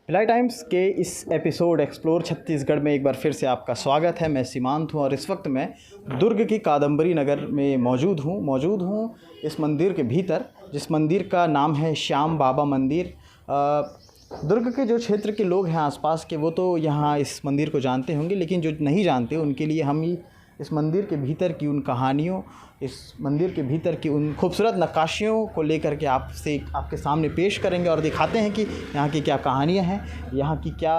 Bhilai times के इस episode explore Chhattisgarh में एक बार फिर से आपका स्वागत है। मैं सीमांत हूं और इस वक्त मैं दुर्ग की कादम्बरी नगर में मौजूद हूं इस मंदिर के भीतर, जिस मंदिर का नाम है श्याम बाबा मंदिर। दुर्ग के जो क्षेत्र के लोग हैं आसपास के, वो तो यहाँ इस मंदिर को जानते होंगे, लेकिन जो नहीं जानते उनके लिए हम ही इस मंदिर के भीतर की उन कहानियों, इस मंदिर के भीतर की उन खूबसूरत नक्काशियों को लेकर के आपके सामने पेश करेंगे और दिखाते हैं कि यहाँ की क्या कहानियाँ हैं, यहाँ की क्या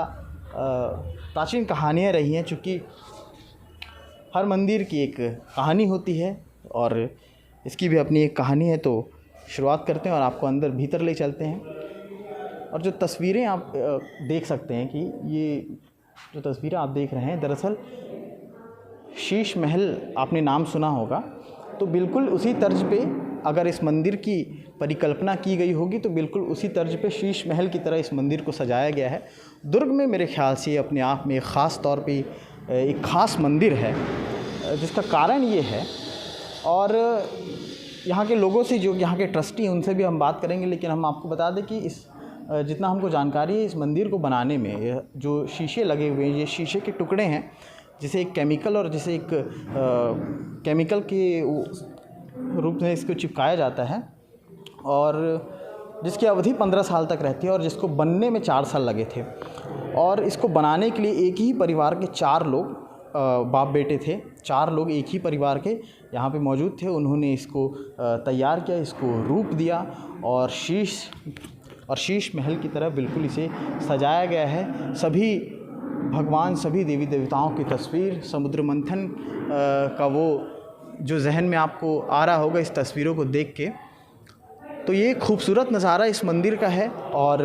प्राचीन कहानियाँ रही हैं। चूँकि हर मंदिर की एक कहानी होती है और इसकी भी अपनी एक कहानी है, तो शुरुआत करते हैं और आपको अंदर भीतर ले चलते हैं। और जो तस्वीरें आप देख सकते हैं कि ये जो तस्वीरें आप देख रहे हैं, दरअसल शीश महल आपने नाम सुना होगा, तो बिल्कुल उसी तर्ज पे अगर इस मंदिर की परिकल्पना की गई होगी तो बिल्कुल उसी तर्ज पे शीश महल की तरह इस मंदिर को सजाया गया है। दुर्ग में मेरे ख्याल से अपने आप में एक ख़ास तौर पे एक ख़ास मंदिर है, जिसका कारण ये है। और यहाँ के लोगों से, जो यहाँ के ट्रस्टी हैं, उनसे भी हम बात करेंगे, लेकिन हम आपको बता दें कि इस जितना हमको जानकारी है, इस मंदिर को बनाने में जो शीशे लगे हुए हैं, ये शीशे के टुकड़े हैं, जिसे एक केमिकल और जिसे एक केमिकल के रूप में इसको चिपकाया जाता है और जिसकी अवधि 15 साल तक रहती है और जिसको बनने में 4 साल लगे थे। और इसको बनाने के लिए एक ही परिवार के 4 लोग बाप बेटे थे, 4 लोग एक ही परिवार के यहाँ पे मौजूद थे। उन्होंने इसको तैयार किया, इसको रूप दिया और शीश महल की तरह बिल्कुल इसे सजाया गया है। सभी भगवान, सभी देवी देवताओं की तस्वीर, समुद्र मंथन का वो जो जहन में आपको आ रहा होगा इस तस्वीरों को देख के, तो ये खूबसूरत नज़ारा इस मंदिर का है। और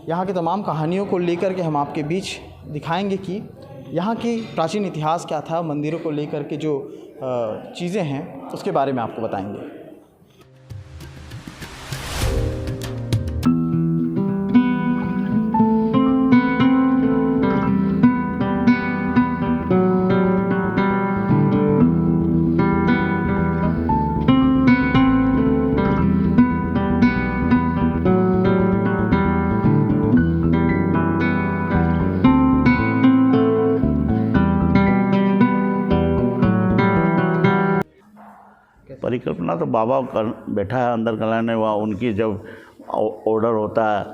यहाँ की तमाम कहानियों को लेकर के हम आपके बीच दिखाएंगे कि यहाँ की प्राचीन इतिहास क्या था, मंदिरों को लेकर के जो चीज़ें हैं उसके बारे में आपको बताएंगे। परिकल्पना तो बाबा बैठा है अंदर कराने, वहाँ उनकी जब ऑर्डर होता है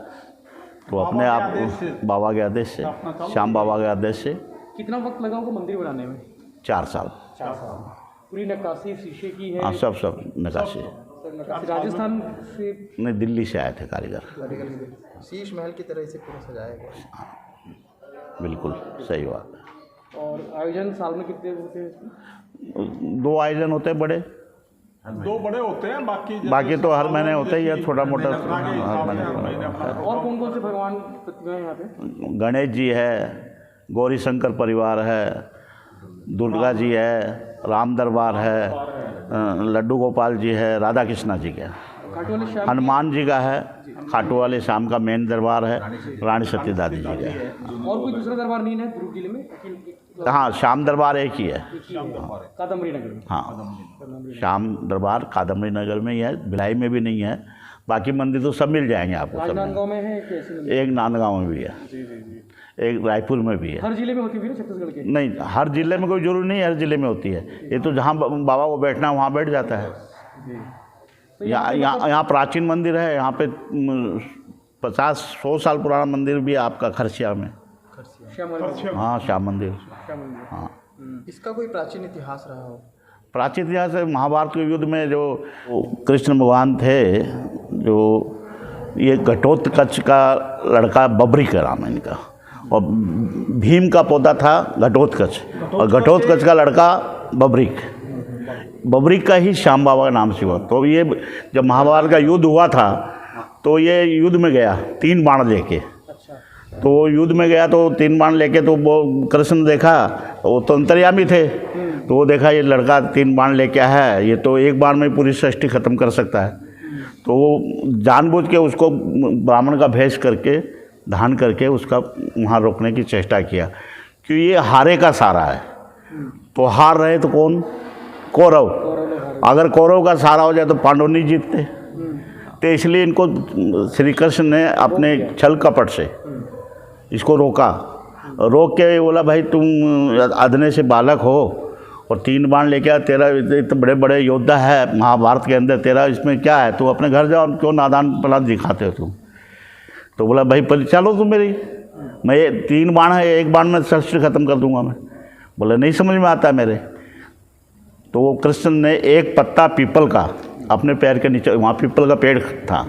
तो अपने आप बाबा के आदेश से, श्याम बाबा के आदेश से। कितना वक्त लगा उनको मंदिर बनाने में? 4 साल। पूरी नक्काशी शीशे की है? हाँ, सब नक्काशी। राजस्थान से नहीं, दिल्ली से आए थे कारीगर। शीश महल की तरह इसे पूरा सजाया गया। बिल्कुल सही बात है। और आयोजन साल में कितने होते हैं? 2 आयोजन होते हैं बड़े, 2 बड़े होते हैं, बाकी तो हर महीने होते ही है, छोटा मोटा हर महीने। और कौन कौन से भगवान प्रतिमा है यहाँ पे? गणेश जी है, गौरी शंकर परिवार है, दुर्गा जी है, राम दरबार है, लड्डू गोपाल जी है, राधा कृष्णा जी का, हनुमान जी का है, खाटू वाले श्याम का मेन दरबार है, रानी सती दादी जी का है। और कोई दूसरा दरबार नहीं है दुर्ग जिले में? हाँ, श्याम दरबार एक ही है, कादम्बरी नगर में। हाँ, श्याम दरबार कादम्बरी नगर में ही है, भिलाई में भी नहीं है। बाकी मंदिर तो सब मिल जाएंगे आपको। राजनांदगांव में है कैसे? एक नांदगांव में भी है, एक रायपुर में भी है। हर जिले में होती है छत्तीसगढ़ के? नहीं, हर जिले में कोई जरूरी नहीं, हर जिले में होती है। ये तो जहाँ बाबा को बैठना है वहाँ बैठ जाता है। यहाँ प्राचीन मंदिर है, यहाँ पे 50-100 साल पुराना मंदिर भी है आपका खरसिया में। हाँ, श्याम मंदिर। हाँ, इसका कोई प्राचीन इतिहास रहा हो? प्राचीन इतिहास है, महाभारत के युद्ध में जो कृष्ण भगवान थे, जो ये घटोत्कच का लड़का बबरी का नाम है इनका, और भीम का पौधा था घटोत्कच, और घटोत्कच का लड़का बबरीक का ही श्याम बाबा का नाम से हुआ। तो ये जब महाभारत का युद्ध हुआ था तो ये युद्ध में गया 3 बाण लेके। तो युद्ध में गया तो 3 बाण लेके, तो वो कृष्ण देखा, वो तो अंतर्यामी थे, तो वो देखा ये लड़का 3 बाण लेके है, ये तो एक बार में पूरी सृष्टि खत्म कर सकता है। तो वो जानबूझ के उसको ब्राह्मण का भेष करके, धान करके उसका वहाँ रोकने की चेष्टा किया, क्योंकि ये हारे का सारा है। तो हार रहे तो कौन? कौरव। अगर कौरव का सारा हो जाए तो पांडव नहीं जीतते। तो इसलिए इनको श्री कृष्ण ने अपने छल कपट से इसको रोका, रोक के बोला भाई तुम अदने से बालक हो और 3 बाण लेके आ, तेरा इतने बड़े बड़े योद्धा है महाभारत के अंदर, तेरा इसमें क्या है, तू अपने घर जाओ, क्यों नादान पलान दिखाते हो तुम। तो बोला भाई पर चलो तुम मेरी, मैं 3 बाण है, 1 बाण में शस्त्र खत्म कर दूंगा मैं। बोले नहीं समझ में आता मेरे। तो वो कृष्ण ने एक पत्ता पीपल का अपने पैर के नीचे, वहाँ पीपल का पेड़ था,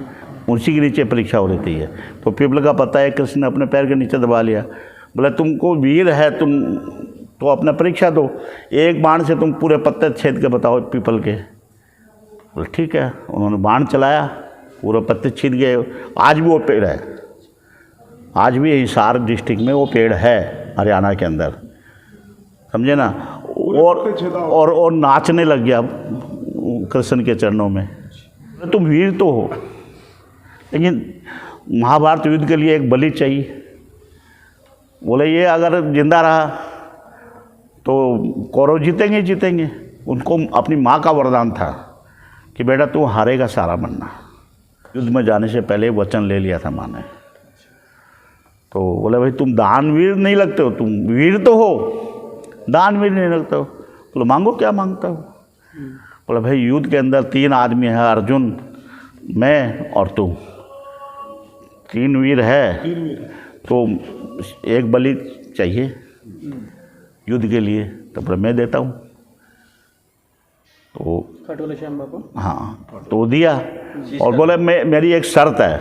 उसी के नीचे परीक्षा हो रही थी है, तो पीपल का पत्ता एक कृष्ण ने अपने पैर के नीचे दबा लिया। बोले तुमको वीर है, तुम तो अपना परीक्षा दो, 1 बाण से तुम पूरे पत्ते छेद के बताओ पीपल के। बोले ठीक है। उन्होंने बाण चलाया, पूरे पत्ते छीद गए। आज भी वो पेड़ है, आज भी हिसार डिस्ट्रिक्ट में वो पेड़ है हरियाणा के अंदर, समझे ना। और नाचने लग गया कृष्ण के चरणों में। तुम वीर तो हो, लेकिन महाभारत युद्ध के लिए एक बलि चाहिए। बोले ये अगर जिंदा रहा तो कौरव जीतेंगे जीतेंगे। उनको अपनी माँ का वरदान था कि बेटा तू हारेगा सारा बनना। युद्ध में जाने से पहले वचन ले लिया था माँ ने। तो बोले भाई तुम दानवीर नहीं लगते हो, तुम वीर तो हो, दानवीर नहीं लगते हो। बोले मांगो क्या मांगता हो। बोले भाई युद्ध के अंदर 3 आदमी है, अर्जुन, मैं और तू, 3 वीर है, तो एक बलि चाहिए युद्ध के लिए। तो बोले मैं देता हूँ। तो खटोले श्याम बाबू, हाँ, तो दिया और बोले मेरी एक शर्त है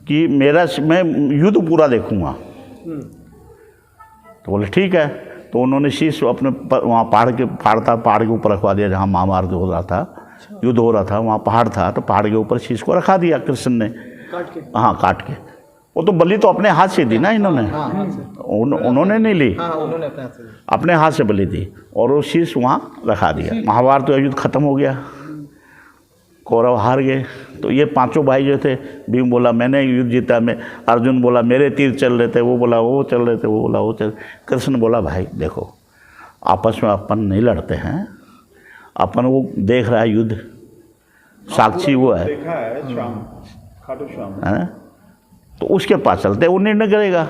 कि मैं युद्ध पूरा देखूँगा। तो बोले ठीक है। तो उन्होंने शीश अपने वहाँ पहाड़ के ऊपर रखवा दिया, जहाँ महाभारत हो रहा था, युद्ध हो रहा था, वहाँ पहाड़ था, तो पहाड़ के ऊपर शीश को रखा दिया कृष्ण ने, काट के। हाँ काट के। वो तो बलि तो अपने हाथ से दी ना इन्होंने, उन्होंने नहीं ली, उन्होंने अपने हाथ से अपने हाथ से बलि दी और वो शीश वहाँ रखा दिया। महाभारत तो युद्ध खत्म हो गया, कौरव हार गए। तो ये 5 भाई जो थे, भीम बोला मैंने युद्ध जीता, मैं, अर्जुन बोला मेरे तीर चल रहे थे, वो बोला वो चल रहे थे, वो बोला वो चल। कृष्ण बोला भाई देखो आपस में अपन नहीं लड़ते हैं, अपन वो देख रहा है युद्ध, साक्षी वो है, देखा है श्याम, खाटू श्याम है, तो उसके पास चलते, वो निर्णय करेगा।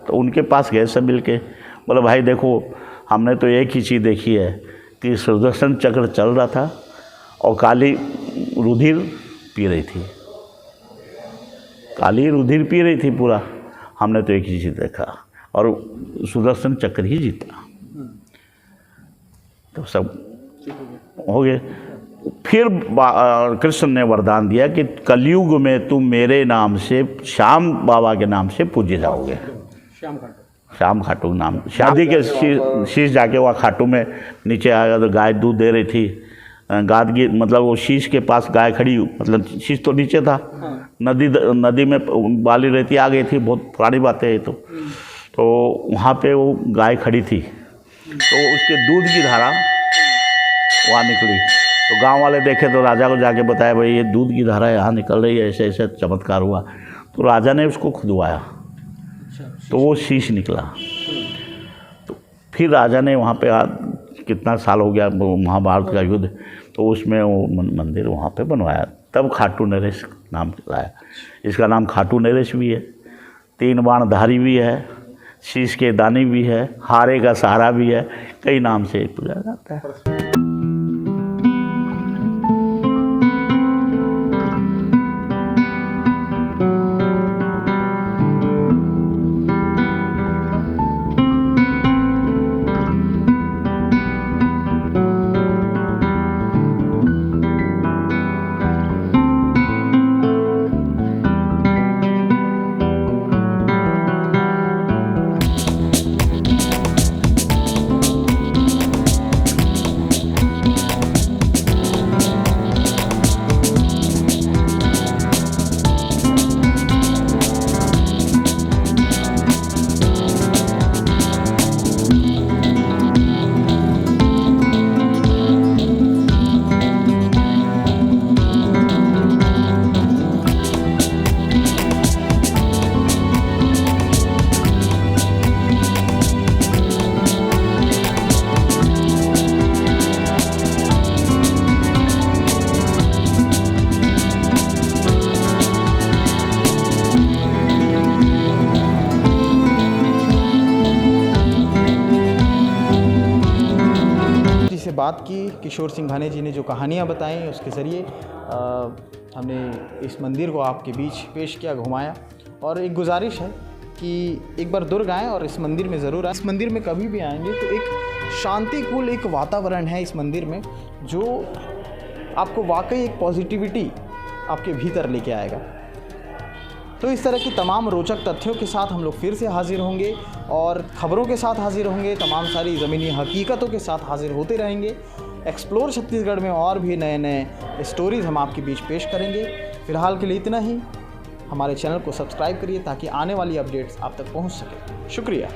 तो उनके पास गए सब मिल के, बोले भाई देखो हमने तो एक ही चीज़ देखी है कि सुदर्शन चक्र चल रहा था और काली रुधिर पी रही थी, काली रुधिर पी रही थी पूरा, हमने तो एक ही चीज़ देखा और सुदर्शन चक्र ही जीता। तो सब हो गए। फिर कृष्ण ने वरदान दिया कि कलयुग में तुम मेरे नाम से, श्याम बाबा के नाम से पूजे जाओगे। श्याम खाटू नाम, शादी के शीश जाके वहाँ खाटू में नीचे आया तो गाय दूध दे रही थी, गादगी मतलब वो शीश के पास गाय खड़ी, मतलब शीश तो नीचे था, नदी में बाली रहती आ गई थी, बहुत पुरानी बात है ये तो वहाँ पे वो गाय खड़ी थी, तो उसके दूध की धारा वहाँ निकली। तो गांव वाले देखे तो राजा को जाके बताया भाई ये दूध की धारा यहाँ निकल रही है, ऐसे ऐसे चमत्कार हुआ। तो राजा ने उसको खुदवाया, तो वो शीश निकला। तो फिर राजा ने वहाँ पे कितना साल हो गया महाभारत का युद्ध, तो उसमें वो मंदिर वहाँ पे बनवाया, तब खाटू नरेश नाम लाया। इसका नाम खाटू नरेश भी है, 3 बाणधारी भी है, शीश के दानी भी है, हारे का सहारा भी है, कई नाम से पूजा जाता है। बात की, किशोर सिंघानिया जी ने जो कहानियाँ बताई उसके ज़रिए हमने इस मंदिर को आपके बीच पेश किया, घुमाया। और एक गुजारिश है कि एक बार दुर्ग आएँ और इस मंदिर में ज़रूर आएँ। इस मंदिर में कभी भी आएंगे तो एक शांतिपूर्ण एक वातावरण है इस मंदिर में, जो आपको वाकई एक पॉजिटिविटी आपके भीतर लेके आएगा। तो इस तरह की तमाम रोचक तथ्यों के साथ हम लोग फिर से हाजिर होंगे और ख़बरों के साथ हाजिर होंगे, तमाम सारी ज़मीनी हकीकतों के साथ हाजिर होते रहेंगे। एक्सप्लोर छत्तीसगढ़ में और भी नए नए स्टोरीज़ हम आपके बीच पेश करेंगे। फ़िलहाल के लिए इतना ही। हमारे चैनल को सब्सक्राइब करिए ताकि आने वाली अपडेट्स आप तक पहुंच सके। शुक्रिया।